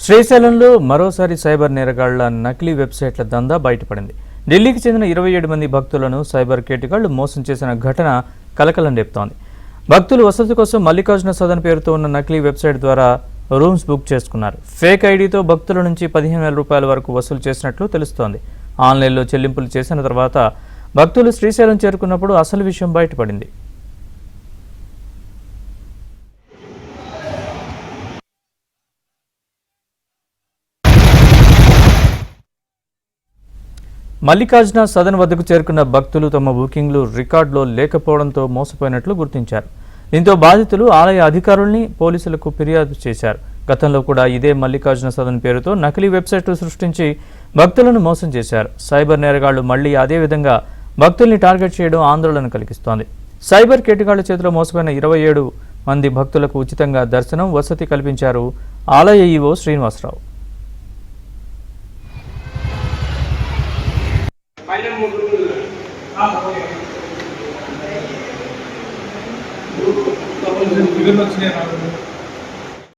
శ్రీశైలంలో మరోసారి సైబర్ నేరగాళ్ల నకిలీ వెబ్సైట్ల దందా బయటపడింది. ఢిల్లీకి చెందిన 27 మంది భక్తులను సైబర్ కేటుగాళ్లు మోసం చేసిన ఘటన కలకలం రేపుతోంది. భక్తులు వసతి కోసం మల్లికార్జున సదన్ పేరుతో ఉన్న నకిలీ వెబ్సైట్ ద్వారా రూమ్స్ బుక్ చేసుకున్నారు. ఫేక్ ఐడితో భక్తుల నుంచి 15,000 రూపాయల వరకు వసూలు చేసినట్లు తెలుస్తోంది. ఆన్లైన్లో చెల్లింపులు చేసిన తర్వాత భక్తులు శ్రీశైలం చేరుకున్నప్పుడు అసలు విషయం బయటపడింది. మల్లికార్జున సదన్ వద్దకు చేరుకున్న భక్తులు తమ బుకింగ్లు రికార్డులో లేకపోవడంతో మోసపోయినట్లు గుర్తించారు. దీంతో బాధితులు ఆలయ అధికారుల్ని పోలీసులకు ఫిర్యాదు చేశారు. గతంలో కూడా ఇదే మల్లికార్జున సదన్ పేరుతో నకిలీ వెబ్సైట్లు సృష్టించి భక్తులను మోసం చేశారు. సైబర్ నేరగాళ్లు మళ్లీ అదే విధంగా భక్తుల్ని టార్గెట్ చేయడం ఆందోళన కలిగిస్తోంది. సైబర్ కేటుగాళ్ల చేతిలో మోసపోయిన 27 మంది భక్తులకు ఉచితంగా దర్శనం, వసతి కల్పించారు ఆలయ ఈవో శ్రీనివాసరావు. ఇవన్నీ వచ్చినాయి.